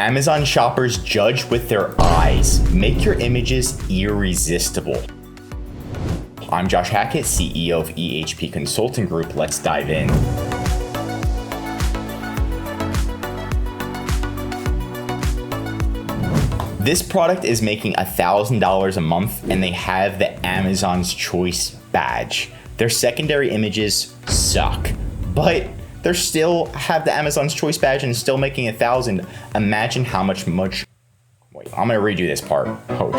Amazon shoppers judge with their eyes. Make your images irresistible. I'm Josh Hackett, CEO of EHP Consulting Group. Let's dive in. This product is making $1,000 a month and they have the Amazon's Choice badge. Their secondary images suck, but they still have the Amazon's Choice badge and still making $1,000. Imagine how much. Wait, I'm gonna redo this part. Oh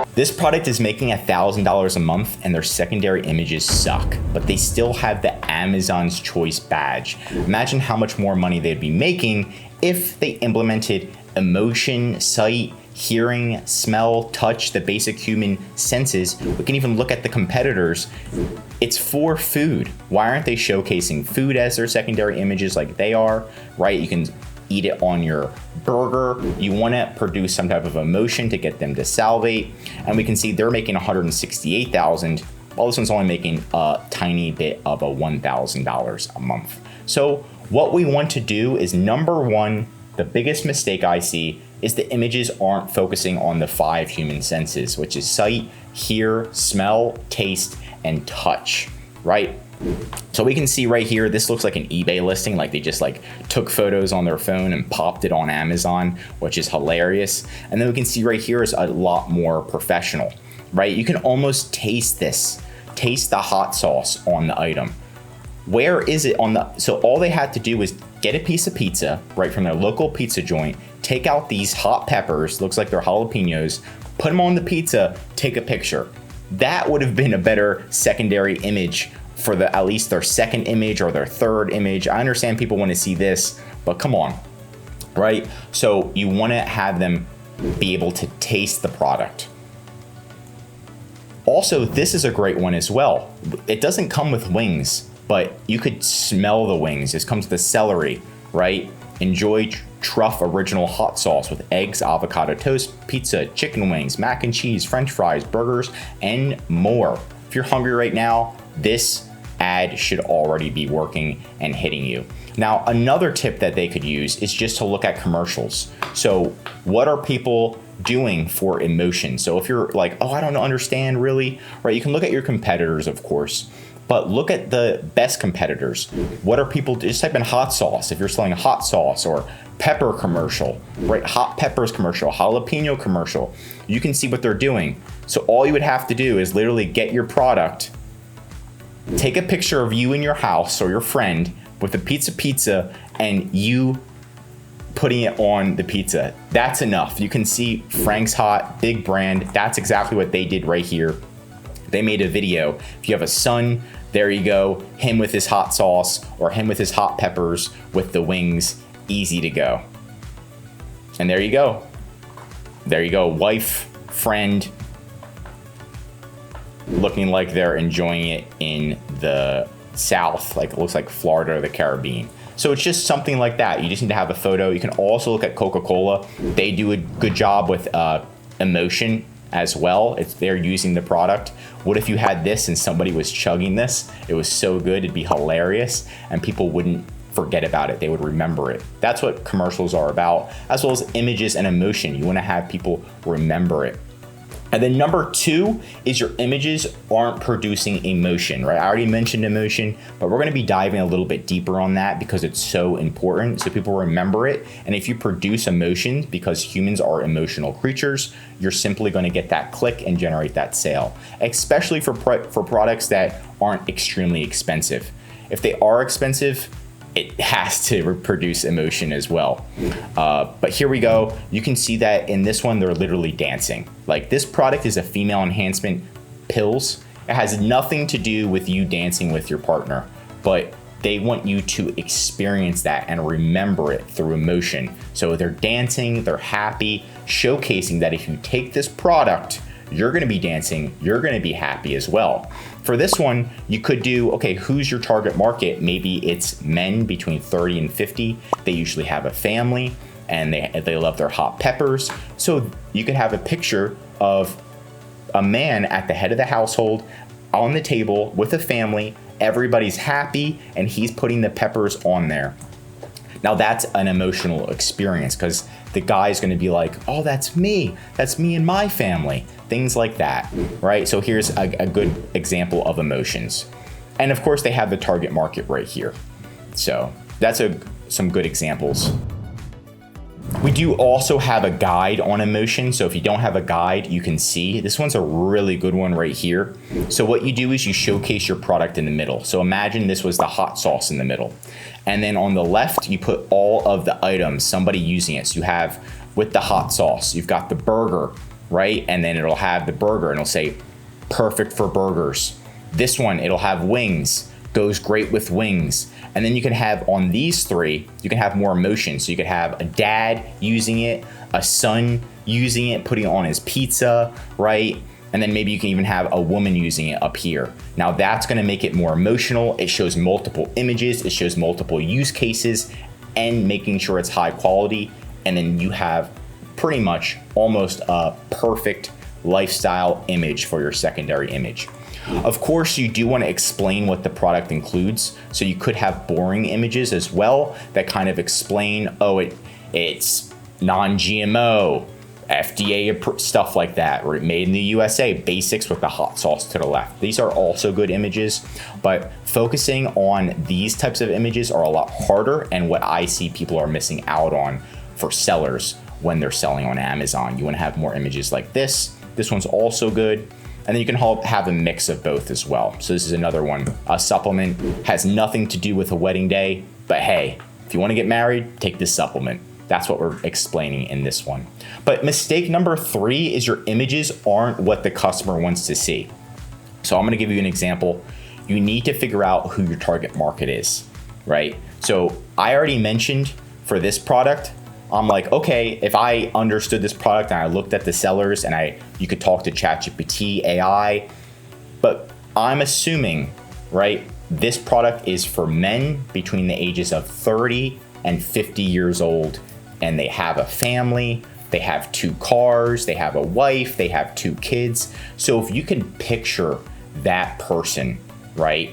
shit. This product is making $1,000 a month and their secondary images suck, but they still have the Amazon's Choice badge. Imagine how much more money they'd be making if they implemented emotion, sight, hearing, smell, touch, the basic human senses. We can even look at the competitors. It's for food. Why aren't they showcasing food as their secondary images like they are, right? You can eat it on your burger. You want to produce some type of emotion to get them to salivate. And we can see they're making $168,000, while this one's only making a tiny bit of a $1,000 a month. So what we want to do is, number one, the biggest mistake I see is the images aren't focusing on the 5 human senses, which is sight, hear, smell, taste, and touch, right? So we can see right here, this looks like an eBay listing, like they just took photos on their phone and popped it on Amazon, which is hilarious. And then we can see right here is a lot more professional, right? You can almost taste this, taste the hot sauce on the item. Where is it on the, so all they had to do was get a piece of pizza right from their local pizza joint, take out these hot peppers, looks like they're jalapenos, put them on the pizza, take a picture. That would have been a better secondary image for at least their second image or their third image. I understand people want to see this, but come on, right? So you want to have them be able to taste the product. Also, this is a great one as well. It doesn't come with wings, but you could smell the wings. This comes with the celery, right? Enjoy Truff original hot sauce with eggs, avocado toast, pizza, chicken wings, mac and cheese, french fries, burgers, and more. If you're hungry right now, this ad should already be working and hitting you. Now, another tip that they could use is just to look at commercials. So what are people doing for emotion? So if you're like, oh, I don't understand really, right? You can look at your competitors, of course, but look at the best competitors. What are people, just type in hot sauce. If you're selling a hot sauce or pepper commercial, right? Hot peppers commercial, jalapeno commercial, you can see what they're doing. So all you would have to do is literally get your product, take a picture of you in your house or your friend with a pizza, and you putting it on the pizza. That's enough. You can see Frank's Hot, big brand. That's exactly what they did right here. They made a video. If you have a son, there you go. Him with his hot sauce or him with his hot peppers with the wings, easy to go. And there you go. There you go. Wife, friend, looking like they're enjoying it in the South, like it looks like Florida or the Caribbean. So it's just something like that. You just need to have a photo. You can also look at Coca-Cola. They do a good job with emotion as well. They're using the product. What if you had this and somebody was chugging this? It was so good, it'd be hilarious, and people wouldn't forget about it. They would remember it. That's what commercials are about, as well as images and emotion. You want to have people remember it. And then number 2 is your images aren't producing emotion, right? I already mentioned emotion, but we're going to be diving a little bit deeper on that because it's so important so people remember it. And if you produce emotion, because humans are emotional creatures, you're simply going to get that click and generate that sale, especially for products that aren't extremely expensive. If they are expensive, it has to produce emotion as well. But here we go. You can see that in this one, they're literally dancing. Like, this product is a female enhancement pills. It has nothing to do with you dancing with your partner, but they want you to experience that and remember it through emotion. So they're dancing, they're happy, showcasing that if you take this product, you're gonna be dancing, you're gonna be happy as well. For this one, you could do, okay, who's your target market? Maybe it's men between 30 and 50. They usually have a family and they love their hot peppers. So you could have a picture of a man at the head of the household on the table with a family. Everybody's happy and he's putting the peppers on there. Now that's an emotional experience because the guy's going to be like, oh, that's me and my family, things like that, right? So here's a good example of emotions. And of course they have the target market right here. So that's some good examples. We do also have a guide on emotion. So if you don't have a guide, you can see this one's a really good one right here. So what you do is you showcase your product in the middle. So imagine this was the hot sauce in the middle. And then on the left, you put all of the items, somebody using it. So you have with the hot sauce, you've got the burger, right? And then it'll have the burger and it'll say perfect for burgers. This one, it'll have wings, goes great with wings. And then you can have on these three, you can have more emotion. So you could have a dad using it, a son using it, putting it on his pizza, right? And then maybe you can even have a woman using it up here. Now that's gonna make it more emotional. It shows multiple images, it shows multiple use cases, and making sure it's high quality. And then you have pretty much almost a perfect lifestyle image for your secondary image. Of course, you do want to explain what the product includes. So you could have boring images as well that kind of explain, oh, it's non-GMO, FDA stuff like that, or made in the USA, basics with the hot sauce to the left. These are also good images, but focusing on these types of images are a lot harder and what I see people are missing out on for sellers when they're selling on Amazon. You want to have more images like this. This one's also good. And then you can have a mix of both as well. So this is another one. A supplement has nothing to do with a wedding day, but hey, if you want to get married, take this supplement. That's what we're explaining in this one. But mistake number 3 is your images aren't what the customer wants to see. So I'm going to give you an example. You need to figure out who your target market is, right? So I already mentioned for this product, I'm like, okay, if I understood this product and I looked at the sellers and you could talk to ChatGPT, AI, but I'm assuming, right, this product is for men between the ages of 30 and 50 years old, and they have a family, they have 2 cars, they have a wife, they have 2 kids. So if you can picture that person, right,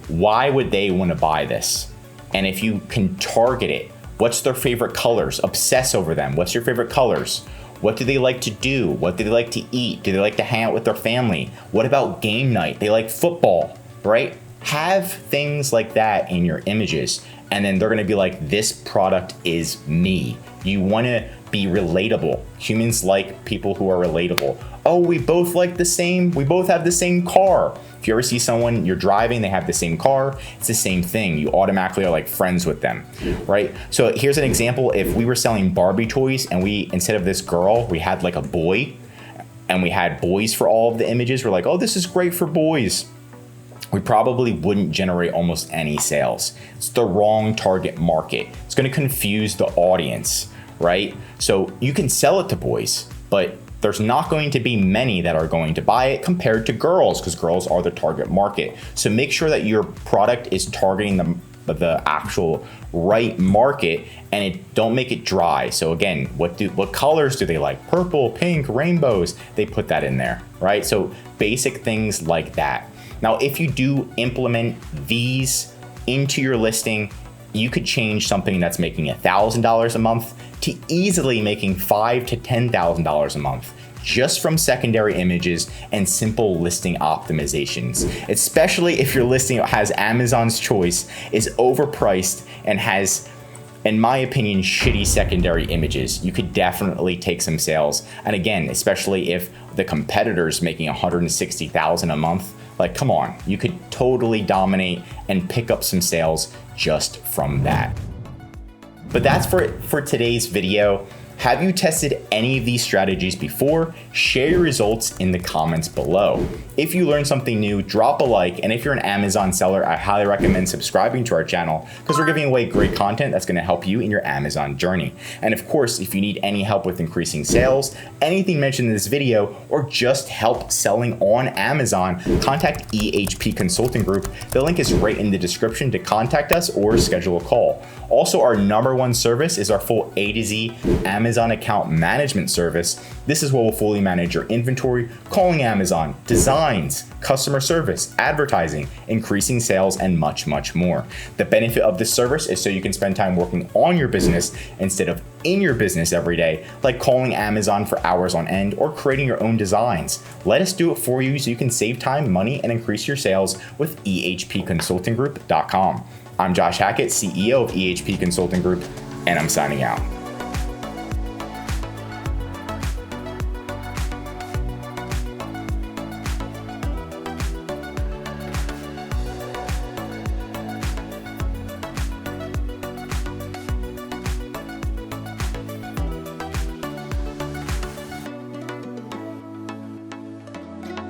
why would they want to buy this? And if you can target it, what's their favorite colors? Obsess over them. What's your favorite colors? What do they like to do? What do they like to eat? Do they like to hang out with their family? What about game night? They like football, right? Have things like that in your images, and then they're gonna be like, this product is me. You wanna be relatable. Humans like people who are relatable. Oh, we both like the same, we both have the same car. If you ever see someone, you're driving, they have the same car, it's the same thing. You automatically are like friends with them, right? So here's an example. If we were selling Barbie toys and we, instead of this girl, we had like a boy, and we had boys for all of the images, we're like, oh, this is great for boys. We probably wouldn't generate almost any sales. It's the wrong target market. It's gonna confuse the audience, right? So you can sell it to boys, but there's not going to be many that are going to buy it compared to girls, because girls are the target market. So make sure that your product is targeting the actual right market, and don't make it dry. So again, what colors do they like? Purple, pink, rainbows, they put that in there, right? So basic things like that. Now, if you do implement these into your listing, you could change something that's making $1,000 a month to easily making $5,000 to $10,000 a month, just from secondary images and simple listing optimizations, especially if your listing has Amazon's choice, is overpriced, and has, in my opinion, shitty secondary images. You could definitely take some sales. And again, especially if the competitor's making $160,000 a month, like, come on, you could totally dominate and pick up some sales just from that. But that's for today's video. Have you tested any of these strategies before? Share your results in the comments below. If you learned something new, drop a like, and if you're an Amazon seller, I highly recommend subscribing to our channel, because we're giving away great content that's gonna help you in your Amazon journey. And of course, if you need any help with increasing sales, anything mentioned in this video, or just help selling on Amazon, contact EHP Consulting Group. The link is right in the description to contact us or schedule a call. Also, our #1 service is our full A to Z Amazon Amazon account management service. This is what will fully manage your inventory, calling Amazon, designs, customer service, advertising, increasing sales, and much, much more. The benefit of this service is so you can spend time working on your business instead of in your business every day, like calling Amazon for hours on end or creating your own designs. Let us do it for you so you can save time, money, and increase your sales with ehpconsultinggroup.com. I'm Josh Hackett, CEO of EHP Consulting Group, and I'm signing out.